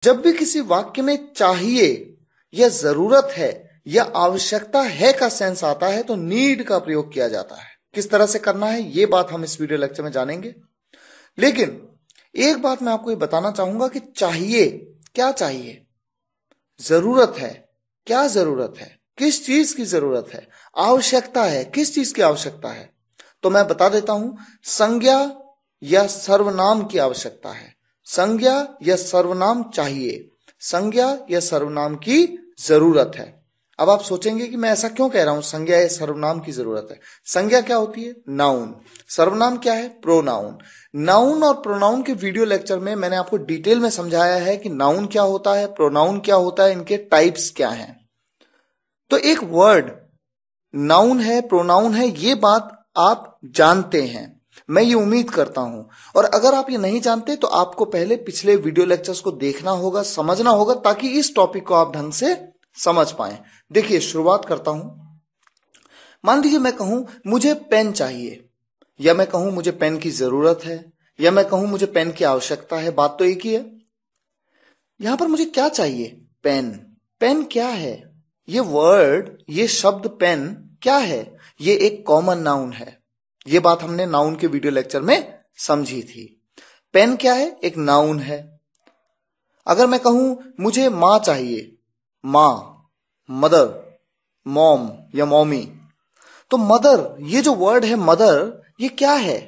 जब भी किसी वाक्य में चाहिए या जरूरत है या आवश्यकता है का सेंस आता है तो नीड का प्रयोग किया जाता है। किस तरह से करना है ये बात हम इस वीडियो लेक्चर में जानेंगे। लेकिन एक बात मैं आपको ये बताना चाहूंगा कि चाहिए क्या चाहिए, जरूरत है क्या जरूरत है, किस चीज की जरूरत है, आवश्यकता है किस चीज की आवश्यकता है। तो मैं बता देता हूं, संज्ञा या सर्वनाम की आवश्यकता है, संज्ञा या सर्वनाम चाहिए, संज्ञा या सर्वनाम की जरूरत है। अब आप सोचेंगे कि मैं ऐसा क्यों कह रहा हूं, संज्ञा या सर्वनाम की जरूरत है। संज्ञा क्या होती है? नाउन। सर्वनाम क्या है? प्रोनाउन। नाउन और प्रोनाउन के वीडियो लेक्चर में मैंने आपको डिटेल में समझाया है कि नाउन क्या होता है, प्रोनाउन क्या होता है, इनके टाइप्स क्या हैं। तो एक वर्ड नाउन है, प्रोनाउन है, ये बात आप जानते हैं, मैं ये उम्मीद करता हूं। और अगर आप ये नहीं जानते तो आपको पहले पिछले वीडियो लेक्चर्स को देखना होगा, समझना होगा, ताकि इस टॉपिक को आप ढंग से समझ पाए। देखिए शुरुआत करता हूं। मान लीजिए मैं कहूं मुझे पेन चाहिए, या मैं कहूं मुझे पेन की जरूरत है, या मैं कहूं मुझे पेन की आवश्यकता है, बात तो एक ही है। यहां पर मुझे क्या चाहिए? पेन। पेन क्या है? ये वर्ड, ये शब्द पेन क्या है? ये एक कॉमन नाउन है। ये बात हमने नाउन के वीडियो लेक्चर में समझी थी। पेन क्या है? एक नाउन है। अगर मैं कहूं मुझे मां चाहिए, मां, मदर, मॉम या मॉमी, तो मदर, ये जो वर्ड है मदर, ये क्या है?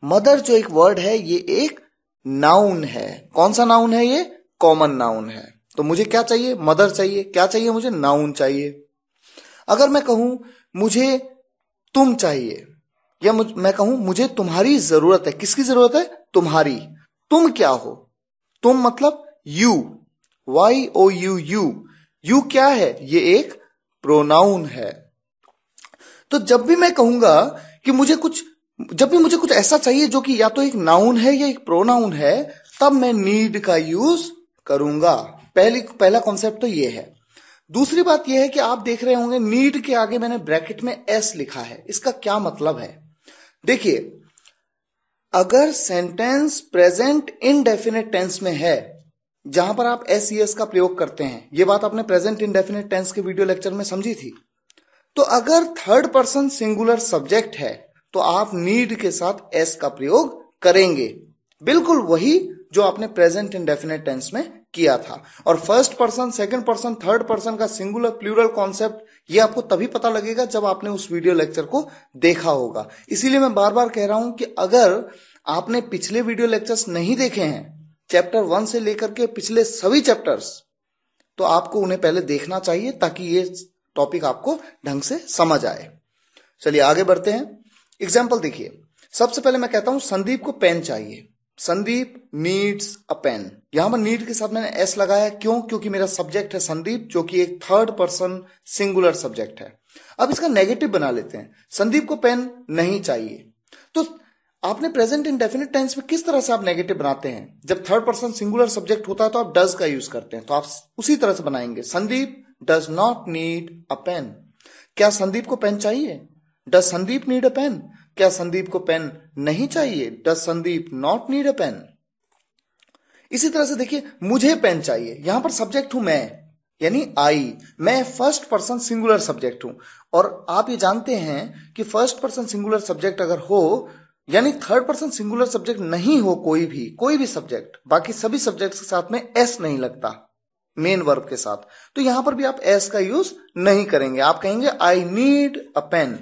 मदर जो एक वर्ड है ये एक नाउन है। कौन सा नाउन है? ये कॉमन नाउन है। तो मुझे क्या चाहिए? मदर चाहिए। क्या चाहिए मुझे? नाउन चाहिए। अगर मैं कहूं मुझे तुम चाहिए, या मैं कहूं मुझे तुम्हारी जरूरत है, किसकी जरूरत है? तुम्हारी। तुम क्या हो? तुम मतलब यू, YOU, यू क्या है? ये एक प्रोनाउन है। तो जब भी मैं कहूंगा कि जब भी मुझे कुछ ऐसा चाहिए जो कि या तो एक नाउन है या एक प्रोनाउन है, तब मैं नीड का यूज करूंगा। पहला कॉन्सेप्ट तो ये है। दूसरी बात यह है कि आप देख रहे होंगे नीड के आगे मैंने ब्रैकेट में S लिखा है। इसका क्या मतलब है? देखिए, अगर सेंटेंस प्रेजेंट इनडेफिनेट टेंस में है, जहां पर आप SES का प्रयोग करते हैं, यह बात आपने प्रेजेंट इनडेफिनेट टेंस के वीडियो लेक्चर में समझी थी। तो अगर थर्ड पर्सन सिंगुलर सब्जेक्ट है तो आप नीड के साथ S का प्रयोग करेंगे, बिल्कुल वही जो आपने प्रेजेंट इंडेफिनेट टेंस में किया था। और first person, second person, third person का सिंगुलर प्लूरल कॉन्सेप्ट ये आपको तभी पता लगेगा जब आपने उस वीडियो लेक्चर को देखा होगा। इसीलिए मैं बार बार कह रहा हूं कि अगर आपने पिछले वीडियो लेक्चर्स नहीं देखे हैं, चैप्टर 1 से लेकर के पिछले सभी चैप्टर्स, तो आपको उन्हें पहले देखना चाहिए ताकि ये टॉपिक आपको ढंग से समझ आए। चलिए आगे बढ़ते हैं। एग्जाम्पल देखिए। सबसे पहले मैं कहता हूं संदीप को पेन चाहिए। Sandeep needs a pen. यहां पर नीड के साथ मैंने S लगाया। क्यों? क्योंकि मेरा सब्जेक्ट है संदीप, जो कि एक थर्ड पर्सन सिंगुलर सब्जेक्ट है। अब इसका नेगेटिव बना लेते हैं। संदीप को पेन नहीं चाहिए। तो आपने प्रेजेंट इंडेफिनिट टेंस में किस तरह से आप नेगेटिव बनाते हैं? जब थर्ड पर्सन सिंगुलर सब्जेक्ट होता है तो आप डज का यूज करते हैं। तो आप उसी तरह से बनाएंगे, Sandeep does not need a pen. क्या संदीप को पेन चाहिए? Does Sandeep need a pen? क्या संदीप को पेन नहीं चाहिए? Does Sandeep not need a pen? इसी तरह से देखिए, मुझे पेन चाहिए, यहां पर सब्जेक्ट हूं मैं, यानी आई, मैं फर्स्ट पर्सन सिंगुलर सब्जेक्ट हूं। और आप ये जानते हैं कि फर्स्ट पर्सन सिंगुलर सब्जेक्ट अगर हो, यानी थर्ड पर्सन सिंगुलर सब्जेक्ट नहीं हो, कोई भी सब्जेक्ट, बाकी सभी सब्जेक्ट के साथ में S नहीं लगता मेन वर्ब के साथ, तो यहां पर भी आप S का यूज नहीं करेंगे। आप कहेंगे आई नीड अ पेन।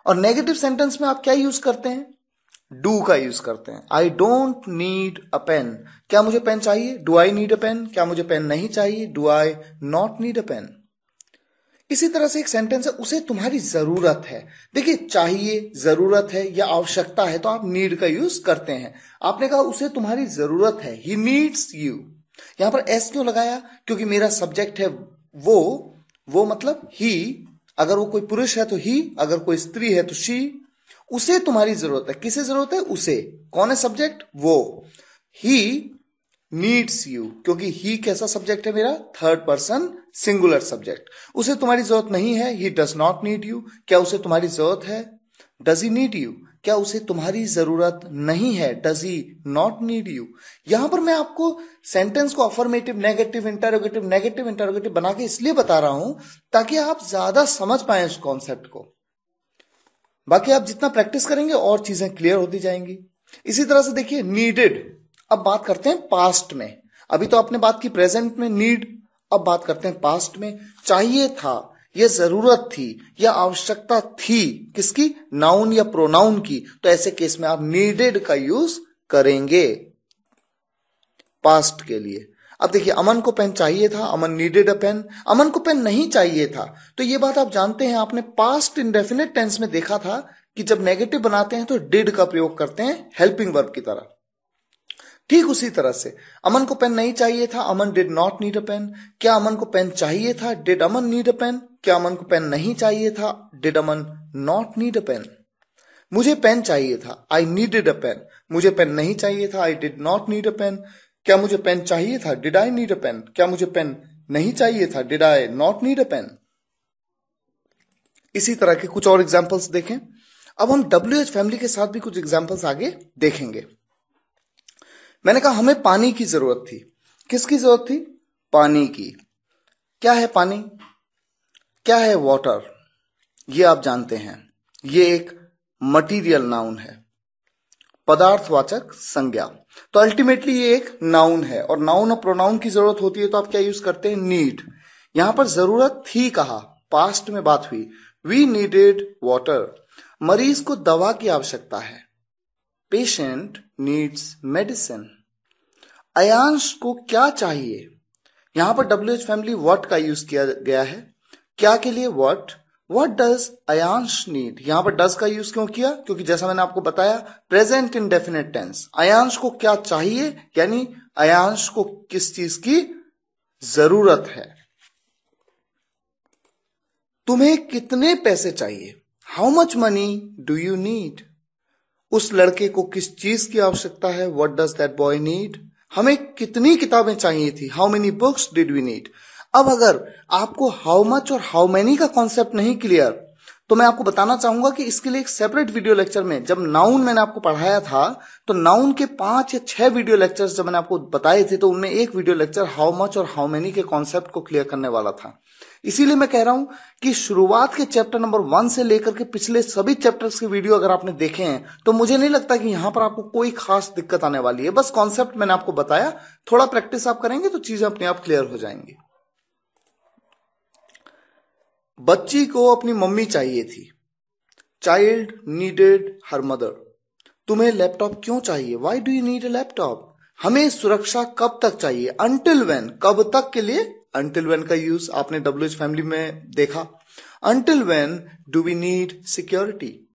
और नेगेटिव सेंटेंस में आप क्या यूज करते हैं? डू का यूज करते हैं। I don't need a pen. क्या मुझे पेन चाहिए? Do I need a pen? क्या मुझे पेन नहीं चाहिए? Do I not need a pen? इसी तरह से एक सेंटेंस है, उसे तुम्हारी जरूरत है। देखिए, चाहिए, जरूरत है या आवश्यकता है तो आप नीड का यूज करते हैं। आपने कहा उसे तुम्हारी जरूरत है, ही नीड्स यू। यहां पर S क्यों लगाया? क्योंकि मेरा सब्जेक्ट है वो मतलब ही। अगर वो कोई पुरुष है तो ही, अगर कोई स्त्री है तो शी। उसे तुम्हारी जरूरत है। किसे जरूरत है? उसे। कौन है सब्जेक्ट? वो। ही नीड्स यू, क्योंकि ही कैसा सब्जेक्ट है मेरा? Third person singular subject. उसे तुम्हारी जरूरत नहीं है, he does not need you. क्या उसे तुम्हारी जरूरत है? Does he need you? क्या उसे तुम्हारी जरूरत नहीं है? Does he not need you? यहां पर मैं आपको सेंटेंस को अफर्मेटिव, नेगेटिव, इंटरोगेटिव बना के इसलिए बता रहा हूं ताकि आप ज्यादा समझ पाए उस कॉन्सेप्ट को। बाकी आप जितना प्रैक्टिस करेंगे और चीजें क्लियर होती जाएंगी। इसी तरह से देखिए नीडेड, अब बात करते हैं पास्ट में। अभी तो आपने बात की प्रेजेंट में नीड, अब बात करते हैं पास्ट में। चाहिए था, यह जरूरत थी या आवश्यकता थी, किसकी? नाउन या प्रोनाउन की। तो ऐसे केस में आप नीडेड का यूज करेंगे पास्ट के लिए। अब देखिए अमन को पेन चाहिए था, अमन नीडेड अ पेन। अमन को पेन नहीं चाहिए था, तो ये बात आप जानते हैं, आपने पास्ट इंडेफिनिट टेंस में देखा था कि जब नेगेटिव बनाते हैं तो डिड का प्रयोग करते हैं हेल्पिंग वर्ब की तरह। ठीक उसी तरह से अमन को पेन नहीं चाहिए था, Aman did not need a pen. क्या अमन को पेन चाहिए था? Did Aman need a pen? क्या अमन को पेन नहीं चाहिए था? Did Aman not need a pen? मुझे पेन चाहिए था, आई नीडेड अ पेन। मुझे पेन नहीं चाहिए था, I did not need a pen. क्या मुझे पेन चाहिए था? Did I need a pen? क्या मुझे पेन नहीं चाहिए था? Did I not need a pen? इसी तरह के कुछ और एग्जाम्पल्स देखें। अब हम WH फैमिली के साथ भी कुछ एग्जाम्पल्स आगे देखेंगे। मैंने कहा हमें पानी की जरूरत थी। किसकी जरूरत थी? पानी की। क्या है पानी? क्या है वाटर? ये आप जानते हैं, ये एक मटीरियल नाउन है, पदार्थवाचक संज्ञा। तो अल्टीमेटली ये एक नाउन है, और नाउन और प्रोनाउन की जरूरत होती है तो आप क्या यूज करते हैं? नीड। यहां पर जरूरत थी कहा, पास्ट में बात हुई, वी नीडेड वाटर। मरीज को दवा की आवश्यकता है, पेशेंट नीड्स मेडिसिन। अयांश को क्या चाहिए? यहां पर WH फैमिली व्हाट का यूज किया गया है, क्या के लिए? What. What does Ayansh need? यहां पर डज का यूज क्यों किया? क्योंकि जैसा मैंने आपको बताया प्रेजेंट इंडेफिनिट टेंस। अयांश को क्या चाहिए, यानी अयांश को किस चीज की जरूरत है। तुम्हें कितने पैसे चाहिए? How much money do you need? उस लड़के को किस चीज की आवश्यकता है? What does that boy need? हमें कितनी किताबें चाहिए थी? How many books did we need? अब अगर आपको हाउ मच और हाउ मेनी का कॉन्सेप्ट नहीं क्लियर, तो मैं आपको बताना चाहूंगा कि इसके लिए एक सेपरेट वीडियो लेक्चर में, जब नाउन मैंने आपको पढ़ाया था तो नाउन के 5 या 6 वीडियो लेक्चर्स जब मैंने आपको बताए थे, तो उनमें एक वीडियो लेक्चर हाउ मच और हाउ मेनी के कॉन्सेप्ट को क्लियर करने वाला था। इसीलिए मैं कह रहा हूं कि शुरुआत के चैप्टर नंबर 1 से लेकर के पिछले सभी चैप्टर्स के वीडियो अगर आपने देखे हैं तो मुझे नहीं लगता कि यहां पर आपको कोई खास दिक्कत आने वाली है। बस कॉन्सेप्ट मैंने आपको बताया, थोड़ा प्रैक्टिस आप करेंगे तो चीजें अपने आप क्लियर हो जाएंगी। बच्ची को अपनी मम्मी चाहिए थी, चाइल्ड नीडेड हर मदर। तुम्हें लैपटॉप क्यों चाहिए? Why do you need a laptop? हमें सुरक्षा कब तक चाहिए? अंटिल व्हेन, कब तक के लिए? अंटिल व्हेन का यूज आपने WH फैमिली में देखा। Until when do we need security?